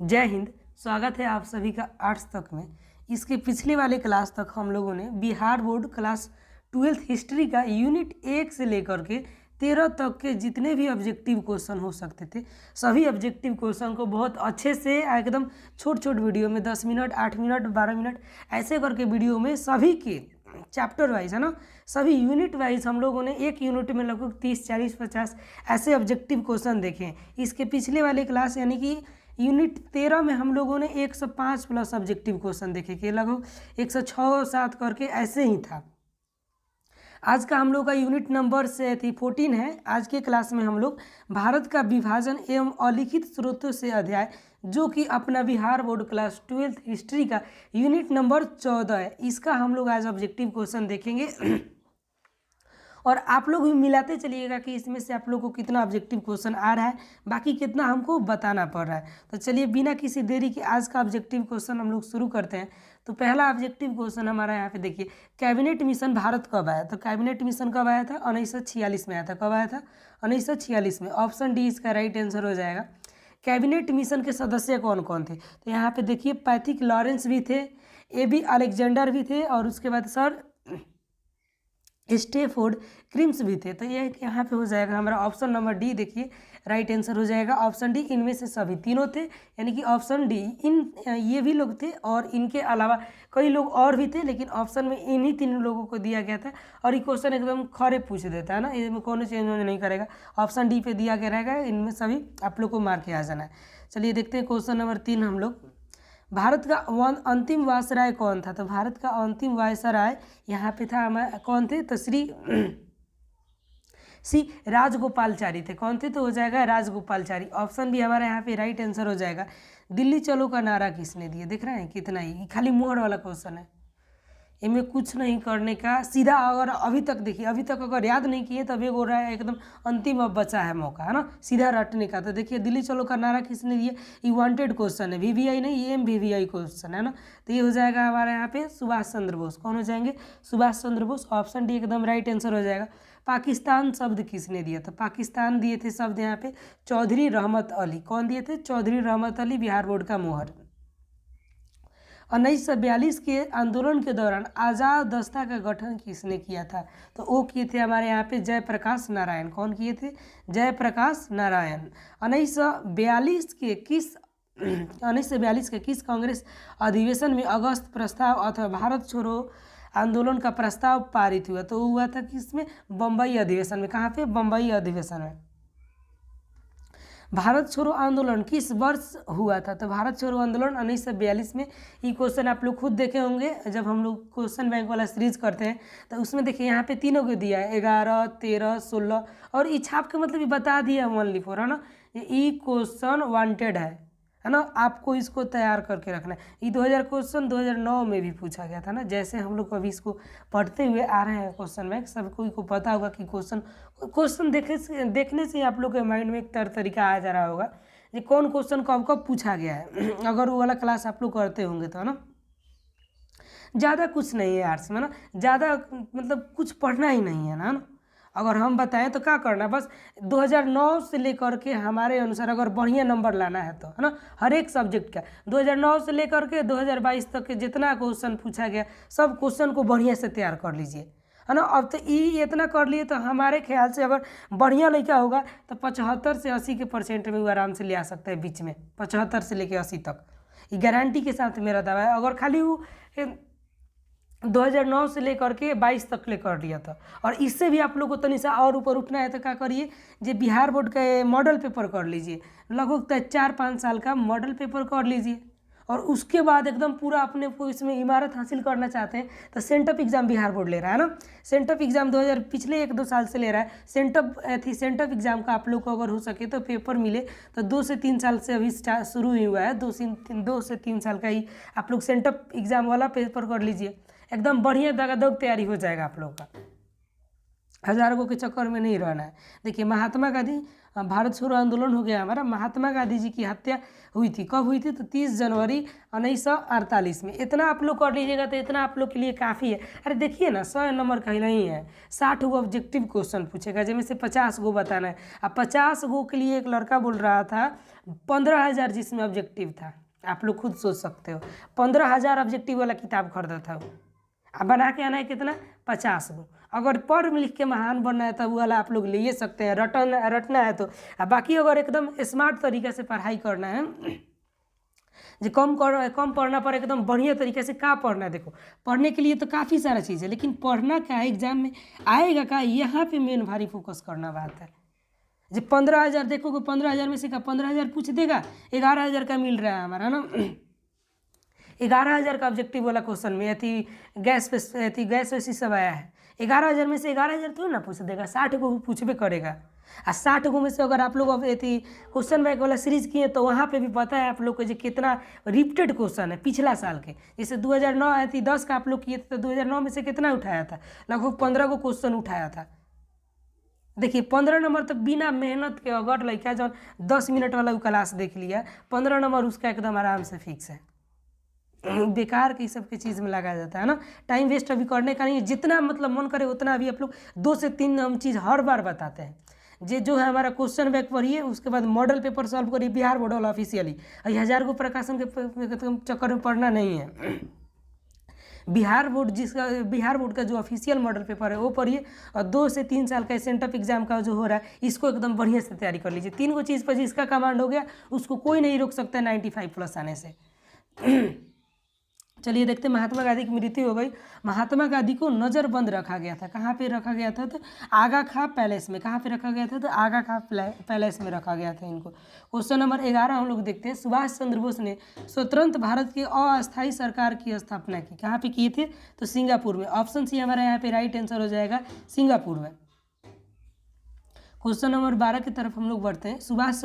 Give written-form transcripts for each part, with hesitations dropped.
जय हिंद। स्वागत है आप सभी का आर्ट्स तक में। इसके पिछले वाले क्लास तक हम लोगों ने Bihar board class 12th history का यूनिट 1 से लेकर के 13 तक के जितने भी ऑब्जेक्टिव क्वेश्चन हो सकते थे सभी ऑब्जेक्टिव क्वेश्चन को बहुत अच्छे से एकदम छोट वीडियो में 10 मिनट 8 मिनट 12 मिनट ऐसे करके वीडियो में सभी के चैप्टर वाइज है ना, सभी यूनिट वाइज हम लोगों ने एक यूनिट में लगभग 30 40 50 ऐसे ऑब्जेक्टिव क्वेश्चन देखे। इसके पिछले वाले क्लास यानी कि यूनिट 13 में हम लोगों ने 105 प्लस ऑब्जेक्टिव क्वेश्चन देखे कि लगभग 106-7 करके ऐसे ही था। आज का हम लोग का यूनिट नंबर से 14 है। आज के क्लास में हम लोग भारत का विभाजन एवं अलिखित स्रोतों से अध्याय जो कि अपना Bihar board class 12th history का यूनिट नंबर 14 है, इसका हम लोग आज ऑब्जेक्टिव क्वेश्चन देखेंगे और आप लोग भी मिलाते चलिएगा कि इसमें से आप लोग को कितना ऑब्जेक्टिव क्वेश्चन आ रहा है, बाकी कितना हमको बताना पड़ रहा है। तो चलिए बिना किसी देरी के आज का ऑब्जेक्टिव क्वेश्चन हम लोग शुरू करते हैं। तो पहला ऑब्जेक्टिव क्वेश्चन हमारा यहाँ पे देखिए, कैबिनेट मिशन भारत कब आया? तो कैबिनेट मिशन कब आया था? 1946 में आया था। कब आया था? 1946 में। ऑप्शन डी इसका राइट आंसर हो जाएगा। कैबिनेट मिशन के सदस्य कौन कौन थे? तो यहाँ पे देखिए पैथिक लॉरेंस भी थे, AB अलेक्जेंडर भी थे और उसके बाद सर स्टेफोर्ड क्रिम्स भी थे। तो ये यहाँ पे हो जाएगा हमारा ऑप्शन नंबर डी, देखिए राइट आंसर हो जाएगा ऑप्शन डी। इनमें से सभी तीनों थे यानी कि ऑप्शन डी। ये भी लोग थे और इनके अलावा कई लोग और भी थे, लेकिन ऑप्शन में इन्हीं तीनों लोगों को दिया गया था और ये क्वेश्चन एकदम खरे पूछ देता है ना, इसमें कौन चेंज नहीं करेगा। ऑप्शन डी पे दिया गया रहेगा, इनमें सभी आप लोग को मार के आ जाना है। चलिए देखते हैं क्वेश्चन नंबर 3 हम लोग। भारत का अंतिम वायसराय कौन था? तो भारत का अंतिम वायसराय यहाँ पे था हमारे कौन थे? तो श्री राजगोपालचारी थे। कौन थे? तो हो जाएगा राजगोपालचारी। ऑप्शन भी हमारा यहाँ पे राइट आंसर हो जाएगा। दिल्ली चलो का नारा किसने दिया? देख रहे हैं कितना ही खाली मोहर वाला क्वेश्चन है, इनमें कुछ नहीं करने का। सीधा अगर अभी तक देखिए, अभी तक अगर याद नहीं किए तब ये बोल रहा है एकदम अंतिम अब बचा है मौका, है ना, सीधा रटने का। तो देखिए दिल्ली चलो का नारा किसने दिया? ये वांटेड क्वेश्चन है, VVI नहीं, ये MVVI क्वेश्चन है ना। तो ये हो जाएगा हमारे यहाँ पे सुभाष चंद्र बोस। कौन हो जाएंगे? सुभाष चंद्र बोस। ऑप्शन डी एकदम राइट आंसर हो जाएगा। पाकिस्तान शब्द किसने दिया? तो पाकिस्तान दिए थे शब्द यहाँ पे चौधरी रहमत अली। कौन दिए थे? चौधरी रहमत अली, बिहार बोर्ड का मोहर। 1942 के आंदोलन के दौरान आज़ाद दस्ता का गठन किसने किया था? तो वो किए थे हमारे यहाँ पे जयप्रकाश नारायण। कौन किए थे? जयप्रकाश नारायण। 1942 के किस कांग्रेस अधिवेशन में अगस्त प्रस्ताव अथवा भारत छोड़ो आंदोलन का प्रस्ताव पारित हुआ? तो हुआ था किसमें? बम्बई अधिवेशन में। कहाँ पे? बम्बई अधिवेशन में। भारत छोड़ो आंदोलन किस वर्ष हुआ था? तो भारत छोड़ो आंदोलन 1942 में। ये क्वेश्चन आप लोग खुद देखे होंगे जब हम लोग क्वेश्चन बैंक वाला सीरीज करते हैं, तो उसमें देखिए यहाँ पे तीनों को दिया है 11, 13, 16 और ये छाप के मतलब ये बता दिया 1 है ना। ये क्वेश्चन वांटेड है ना, आपको इसको तैयार करके रखना है। ये 2000 क्वेश्चन 2009 में भी पूछा गया था ना। जैसे हम लोग अभी इसको पढ़ते हुए आ रहे हैं क्वेश्चन में, सब कोई को पता होगा कि क्वेश्चन देखने से आप लोग के माइंड में एक तरीका आ जा रहा होगा कि कौन क्वेश्चन कब कब पूछा गया है अगर वो वाला क्लास आप लोग करते होंगे तो, है ना। ज़्यादा कुछ नहीं है आर्ट्स में ना, ज़्यादा मतलब कुछ पढ़ना ही नहीं है ना। अगर हम बताएं तो क्या करना है, बस 2009 से लेकर के हमारे अनुसार अगर बढ़िया नंबर लाना है तो, है ना, हर एक सब्जेक्ट का 2009 से लेकर के 2022 तक के जितना क्वेश्चन पूछा गया सब क्वेश्चन को बढ़िया से तैयार कर लीजिए, है ना। अब तो ये इतना कर लिए तो हमारे ख्याल से अगर बढ़िया लड़का होगा तो 75 से 80 के % में वो आराम से ले आ सकता है बीच में, 75 से लेकर 80 तक। ये गारंटी के साथ मेरा दावा है। अगर खाली वो 2009 से लेकर के 22 तक ले कर लिया था और इससे भी आप लोग को तनी सा और ऊपर उठना है तो क्या करिए, जो बिहार बोर्ड का मॉडल पेपर कर लीजिए, लगभग 4-5 साल का मॉडल पेपर कर लीजिए और उसके बाद एकदम पूरा अपने को इसमें इमारत हासिल करना चाहते हैं तो सेंटअप एग्जाम बिहार बोर्ड ले रहा है ना। सेंटअप एग्जाम 2000 पिछले 1-2 साल से ले रहा है। सेंटअप एग्जाम का आप लोग को अगर हो सके तो पेपर मिले तो 2 से 3 साल से अभी शुरू ही हुआ है, 2 से 3 साल का ही आप लोग सेंटअप एग्जाम वाला पेपर कर लीजिए, एकदम बढ़िया दगादग तैयारी हो जाएगा आप लोग का। हजारों के चक्कर में नहीं रहना है। देखिए महात्मा गांधी, भारत छोड़ो आंदोलन हो गया हमारा। महात्मा गांधी जी की हत्या हुई थी, कब हुई थी? तो 30 जनवरी 1948 में। इतना आप लोग कर लीजिएगा तो इतना आप लोग के लिए काफ़ी है। अरे देखिए ना 100 नंबर का ही नहीं है, 60 गो ऑब्जेक्टिव क्वेश्चन पूछेगा जिसमें से 50 गो बताना है। अब 50 गो के लिए एक लड़का बोल रहा था 15,000 जिसमें ऑब्जेक्टिव था। आप लोग खुद सोच सकते हो, 15,000 ऑब्जेक्टिव वाला किताब खरीदा था वो। अब बना के आना है कितना, 50 गो। अगर पढ़ लिख के महान बनना है तो वो वाला आप लोग ले सकते हैं, रटना है तो। बाकी अगर एकदम स्मार्ट तरीके से पढ़ाई करना है, जो कम पढ़ना पर एकदम बढ़िया तरीके से का पढ़ना है। देखो पढ़ने के लिए तो काफ़ी सारा चीज़ है, लेकिन पढ़ना क्या है, एग्जाम में आएगा का, यहाँ पे मेन भारी फोकस करना बात है। जो 15,000 देखोगे, 15,000 में से का 15,000 पूछ देगा, 11,000 का मिल रहा है हमारा ना। 11,000 का ऑब्जेक्टिव वाला क्वेश्चन में गैस वैसी सब आया है। 11,000 में से 11,000 थोड़ी ना पूछ देगा, 60 को भी पूछबे करेगा। और 60 को में से अगर आप लोग अब क्वेश्चन बैंक वाला सीरीज किए तो वहाँ पे भी पता है आप लोग को जो कितना रिपीटेड क्वेश्चन है पिछला साल के। जैसे 2009 आई थी 10 का आप लोग किए थे, तो 2009 में से कितना उठाया था, लगभग 15 को क्वेश्चन उठाया था। देखिए 15 नंबर तो बिना मेहनत के अगर लड़का जो 10 मिनट वाला क्लास देख लिया, 15 नंबर उसका एकदम आराम से फिक्स है। बेकार की सब की चीज़ में लगाया जाता है ना, टाइम वेस्ट अभी करने का नहीं है। जितना मतलब मन करे उतना अभी आप लोग 2 से 3 हम चीज़ हर बार बताते हैं। जो है हमारा क्वेश्चन बैंक पढ़िए, उसके बाद मॉडल पेपर सॉल्व करिए बिहार बोर्ड वाला ऑफिशियली। 1000 को प्रकाशन के चक्कर में पढ़ना नहीं है। बिहार बोर्ड का जो ऑफिशियल मॉडल पेपर है वो पढ़िए, और 2 से 3 साल का सेंटअप एग्जाम का जो हो रहा है इसको एकदम बढ़िया से तैयारी कर लीजिए। 3 को चीज़ पर जिसका कमांड हो गया उसको कोई नहीं रोक सकता 95 प्लस आने से। चलिए देखते हैं, महात्मा गांधी की मृत्यु हो गई। महात्मा गांधी को नज़रबंद रखा गया था। कहाँ पे रखा गया था, तो आगा खां पैलेस में। कहाँ पे रखा गया था, तो आगा खां पैलेस में रखा गया था इनको। क्वेश्चन नंबर 11 हम लोग देखते हैं, सुभाष चंद्र बोस ने स्वतंत्र भारत की अस्थायी सरकार की स्थापना की। कहाँ पे किए थे, तो सिंगापुर में। ऑप्शन सी हमारा यहाँ पे राइट आंसर हो जाएगा, सिंगापुर में। क्वेश्चन नंबर 12 की तरफ हम लोग बढ़ते हैं। सुभाष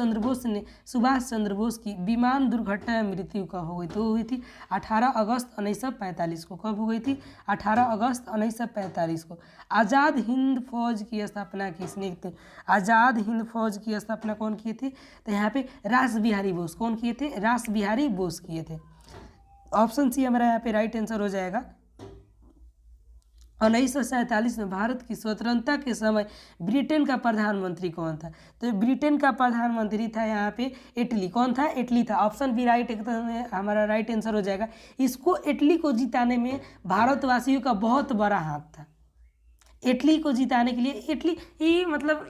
चंद्र बोस की विमान दुर्घटना में मृत्यु कब हो गई, तो हुई थी 18 अगस्त 1945 को। कब हो गई थी, 18 अगस्त 1945 को। आज़ाद हिंद फौज की स्थापना किसने की थी, आज़ाद हिंद फौज की स्थापना कौन किए थे, तो यहाँ पे रास बिहारी बोस। कौन किए थे, रास बिहारी बोस किए थे। ऑप्शन सी हमारा यहाँ पे राइट आंसर हो जाएगा। 1947 में भारत की स्वतंत्रता के समय ब्रिटेन का प्रधानमंत्री कौन था, तो ब्रिटेन का प्रधानमंत्री था यहाँ पे इटली। कौन था, इटली था। ऑप्शन बी राइट एकदम हमारा राइट आंसर हो जाएगा। इसको इटली को जिताने में भारतवासियों का बहुत बड़ा हाथ था। इटली को जिताने के लिए इटली ये मतलब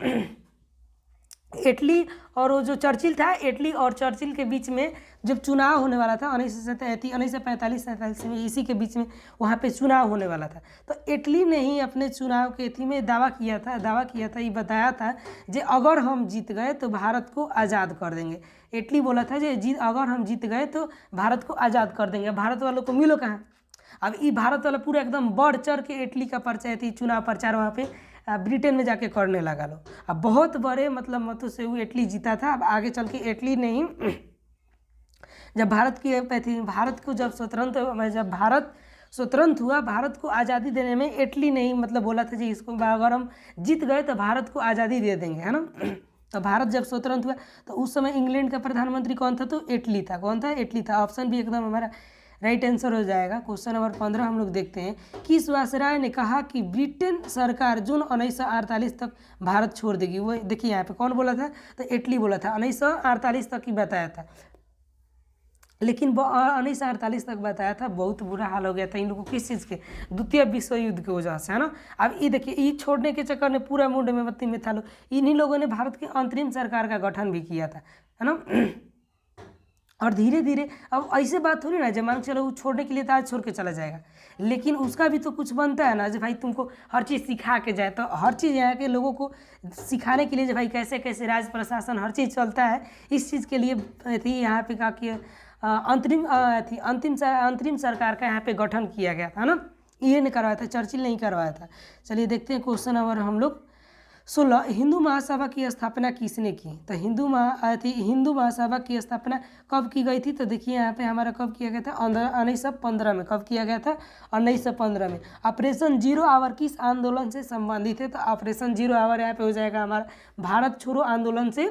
इटली और वो जो चर्चिल था, इटली और चर्चिल के बीच में जब चुनाव होने वाला था 1945 में, इसी के बीच में वहाँ पे चुनाव होने वाला था, तो इटली ने ही अपने चुनाव के थी में दावा किया था, ये बताया था कि अगर हम जीत गए तो भारत को आज़ाद कर देंगे। इटली बोला था कि अगर हम जीत गए तो भारत को आज़ाद कर देंगे। भारत वालों को मिलो कहाँ, अब ये भारत वाला पूरा एकदम बढ़ चढ़ के इटली का परिचय थी, चुनाव प्रचार वहाँ पे ब्रिटेन में जाके करने लगा लो। अब बहुत बड़े मतलब मतों से वो इटली जीता था। अब आगे चल के इटली नहीं, जब भारत को जब भारत स्वतंत्र हुआ, भारत को आज़ादी देने में इटली नहीं मतलब बोला था जी इसको अगर हम जीत गए तो भारत को आज़ादी दे देंगे, है ना। तो भारत जब स्वतंत्र हुआ तो उस समय इंग्लैंड का प्रधानमंत्री कौन था, तो इटली था। कौन था, इटली था। ऑप्शन भी एकदम हमारा राइट आंसर हो जाएगा। क्वेश्चन नंबर 15 हम लोग देखते हैं, किस वायसराय ने कहा कि ब्रिटेन सरकार जून 1948 तक भारत छोड़ देगी। वो देखिए यहाँ पे कौन बोला था, तो इटली बोला था। 1948 तक ही बताया था, लेकिन 1948 तक बताया था, बहुत बुरा हाल हो गया था इन लोगों को। किस चीज़ के, द्वितीय विश्व युद्ध की वजह से, है ना। अब ये देखिए, ये छोड़ने के चक्कर में पूरा मुंड में बत्ती में था लोग। इन्हीं लोगों ने भारत की अंतरिम सरकार का गठन भी किया था, है ना। और धीरे धीरे अब ऐसे बात थोड़ी ना, जब मान चलो वो छोड़ने के लिए तो आज छोड़ के चला जाएगा, लेकिन उसका भी तो कुछ बनता है ना, जो भाई तुमको हर चीज़ सिखा के जाए। तो हर चीज़ यहाँ के लोगों को सिखाने के लिए जो भाई कैसे कैसे राज प्रशासन हर चीज़ चलता है, इस चीज़ के लिए थी यहाँ पे कहा कि अंतरिम सरकार का यहाँ पे गठन किया गया था ना। ये नहीं करवाया था, चर्चिल नहीं करवाया था। चलिए देखते हैं क्वेश्चन नंबर हम लोग 16, हिंदू महासभा की स्थापना किसने की, तो हिंदू महासभा की स्थापना कब की गई थी, तो देखिए यहाँ पे हमारा कब किया गया था, 1915 में। कब किया गया था, 1915 में। ऑपरेशन जीरो आवर किस आंदोलन से संबंधित है, तो ऑपरेशन जीरो आवर यहाँ पे हो जाएगा हमारा भारत छोड़ो आंदोलन से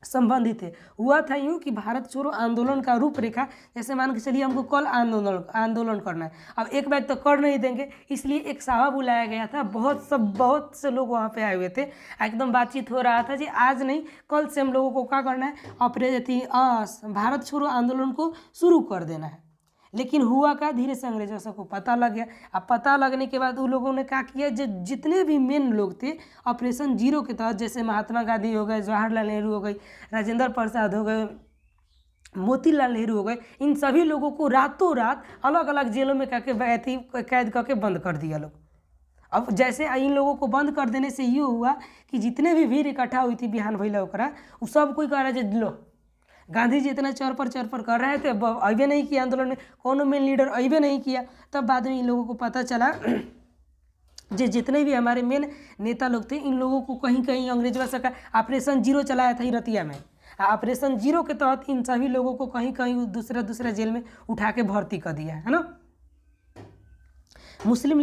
संबंधित है। हुआ था यूँ कि भारत छोड़ो आंदोलन का रूपरेखा, जैसे मान के चलिए हमको कल आंदोलन करना है, अब एक बैग तो कर नहीं देंगे, इसलिए एक सभा बुलाया गया था, बहुत से लोग वहाँ पे आए हुए थे, एकदम बातचीत हो रहा था जी आज नहीं कल से हम लोगों को क्या करना है, भारत छोड़ो आंदोलन को शुरू कर देना है। लेकिन हुआ का धीरे से अंग्रेजों सबको पता लग गया। अब पता लगने के बाद उन लोगों ने क्या किया, जो जितने भी मेन लोग थे ऑपरेशन जीरो के तहत, जैसे महात्मा गांधी हो गए, जवाहरलाल नेहरू हो गए, राजेंद्र प्रसाद हो गए, मोतीलाल नेहरू हो गए, इन सभी लोगों को रातों रात अलग अलग जेलों में कैद करके बंद कर दिया लोग। अब जैसे इन लोगों को बंद कर देने से ये हुआ कि जितने भी भीड़ इकट्ठा हुई थी बिहान भैया ओकरा, वो सब कोई कह रहा है लो गांधी जी इतना चौर पर कर रहे थे, अबे नहीं किया आंदोलन में, कौन मेन लीडर अबे नहीं किया। तब बाद में इन लोगों को पता चला जितने भी हमारे मेन नेता लोग थे, इन लोगों को कहीं कहीं अंग्रेजों सरकार ऑपरेशन जीरो चलाया था रतिया में। ऑपरेशन जीरो के तहत इन सभी लोगों को कहीं कहीं दूसरा जेल में उठा के भर्ती कर दिया है ना। मुस्लिम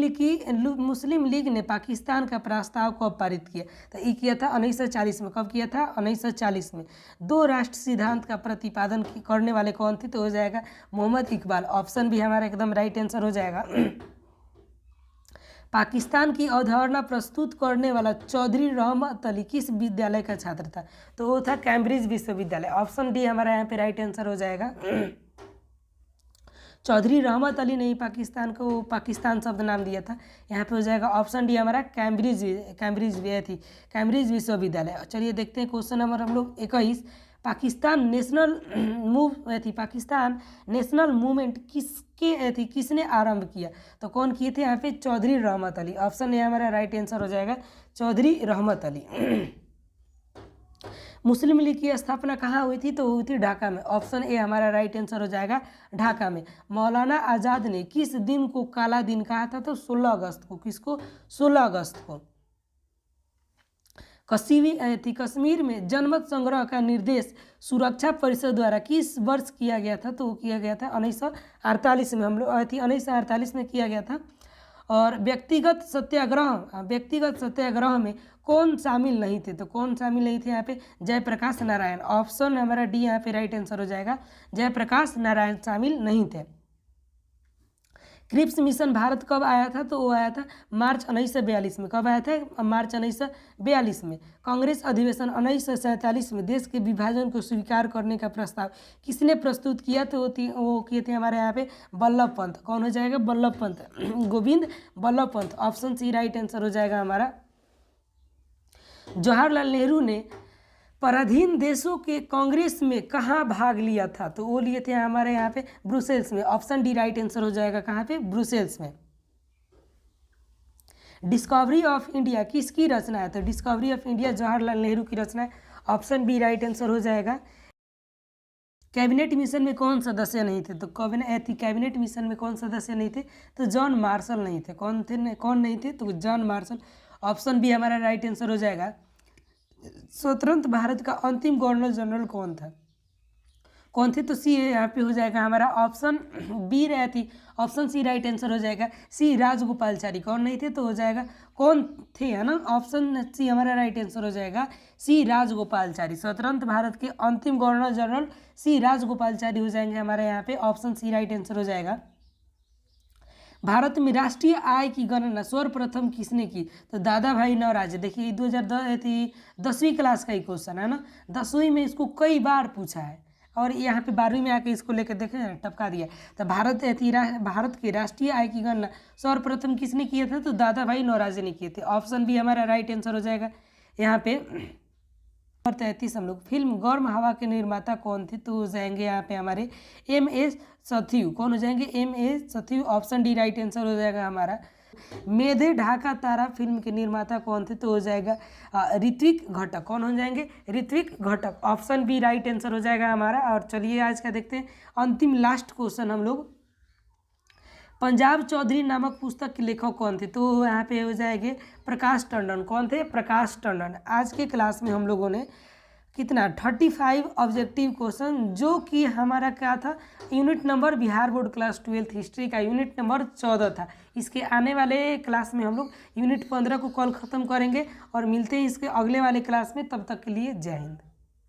लीग ने पाकिस्तान का प्रस्ताव कब पारित किया, तो ये किया था 1940 में। कब किया था? 1940 में। 2 राष्ट्र सिद्धांत का प्रतिपादन करने वाले कौन थे, तो हो जाएगा मोहम्मद इकबाल। ऑप्शन भी हमारा एकदम राइट आंसर हो जाएगा। पाकिस्तान की अवधारणा प्रस्तुत करने वाला चौधरी रहमत अली किस विद्यालय का छात्र था, तो वो था कैम्ब्रिज विश्वविद्यालय। ऑप्शन डी हमारा यहाँ पे राइट आंसर हो जाएगा। चौधरी रहमत अली ने पाकिस्तान को पाकिस्तान शब्द नाम दिया था, यहाँ पे हो जाएगा ऑप्शन डी हमारा कैम्ब्रिज विश्वविद्यालय। चलिए देखते हैं क्वेश्चन नंबर हम लोग 21। पाकिस्तान नेशनल मूवमेंट किसने आरंभ किया, तो कौन किए थे यहाँ पे? चौधरी रहमत अली। ऑप्शन ए हमारा राइट आंसर हो जाएगा चौधरी रहमत अली। मुस्लिम लीग की स्थापना कहाँ हुई थी, तो हुई थी ढाका में। ऑप्शन ए हमारा राइट आंसर हो जाएगा ढाका में। मौलाना आज़ाद ने किस दिन को काला दिन कहा था, तो 16 अगस्त को। किसको? 16 अगस्त को। कश्मीर में जनमत संग्रह का निर्देश सुरक्षा परिषद द्वारा किस वर्ष किया गया था, तो किया गया था 1948 में। हम लोग 1948 में किया गया था। और व्यक्तिगत सत्याग्रह में कौन शामिल नहीं थे, तो कौन शामिल नहीं थे यहाँ पे? जयप्रकाश नारायण। ऑप्शन हमारा डी यहाँ पे राइट आंसर हो जाएगा, जयप्रकाश नारायण शामिल नहीं थे। क्रिप्स मिशन भारत कब आया था, तो वो आया था मार्च 1942 में। कब आया था? मार्च 1942 में। कांग्रेस अधिवेशन 1947 में देश के विभाजन को स्वीकार करने का प्रस्ताव किसने प्रस्तुत किया, तो वो किए थे हमारे यहाँ पे वल्लभ पंत। कौन हो जाएगा? Vallabh Pant, Govind Vallabh Pant. Option C right answer हो जाएगा हमारा। जवाहरलाल नेहरू ने पराधीन देशों के कांग्रेस में कहाँ भाग लिया था, तो वो लिए थे हमारे यहाँ पे ब्रुसेल्स में। ऑप्शन डी राइट आंसर हो जाएगा कहाँ पे? ब्रुसेल्स में। डिस्कवरी ऑफ इंडिया किसकी रचना है, तो discovery of India Jawaharlal Nehru की रचना है। ऑप्शन बी राइट आंसर हो जाएगा। कैबिनेट मिशन में कौन सदस्य नहीं थे, तो कैबिनेट मिशन में कौन सदस्य नहीं थे, तो जॉन मार्शल नहीं थे। कौन नहीं थे, तो जॉन मार्शल। ऑप्शन बी हमारा राइट आंसर हो जाएगा। स्वतंत्र भारत का अंतिम गवर्नर जनरल कौन था, कौन थे, तो सी यहाँ पे हो जाएगा हमारा ऑप्शन बी रहती। ऑप्शन सी राइट आंसर हो जाएगा, सी राजगोपालचारी। कौन नहीं थे, तो हो जाएगा कौन थे, है ना। ऑप्शन सी हमारा राइट आंसर हो जाएगा, सी राजगोपालचारी। स्वतंत्र भारत के अंतिम गवर्नर जनरल सी राजगोपालचारी हो जाएंगे हमारे यहाँ पे। ऑप्शन सी राइट आंसर हो जाएगा। भारत में राष्ट्रीय आय की गणना सर्वप्रथम किसने की, तो दादा भाई नौरोजी। देखिए 2010वीं क्लास का ही क्वेश्चन है ना, 10वीं में इसको कई बार पूछा है, और यहाँ पे 12वीं में आके इसको लेकर देखें टपका दिया। तो भारत की राष्ट्रीय आय की गणना सर्वप्रथम किसने किया था, तो दादा भाई नौरोजी ने किए थे। ऑप्शन बी हमारा राइट आंसर हो जाएगा यहाँ पे। 33 हम लोग फिल्म गर्म हवा के निर्माता कौन थे, तो हो जाएंगे यहाँ पे हमारे M.A. सथ्यु। कौन हो जाएंगे? M.A. Sathyu. Option D right answer हो जाएगा हमारा। मेधे ढाका तारा फिल्म के निर्माता कौन थे, तो हो जाएगा ऋत्विक घटक। कौन हो जाएंगे? ऋत्विक घटक। ऑप्शन बी राइट आंसर हो जाएगा हमारा। और चलिए आज का देखते हैं अंतिम लास्ट क्वेश्चन हम लोग। पंजाब चौधरी नामक पुस्तक के लेखक कौन थे, तो यहाँ पे हो जाएंगे प्रकाश टंडन। कौन थे? प्रकाश टंडन। आज के क्लास में हम लोगों ने कितना 35 ऑब्जेक्टिव क्वेश्चन, जो कि हमारा क्या था, unit number Bihar board class 12 history का यूनिट नंबर 14 था। इसके आने वाले क्लास में हम लोग यूनिट 15 को कल ख़त्म करेंगे और मिलते हैं इसके अगले वाले क्लास में। तब तक के लिए जय हिंद।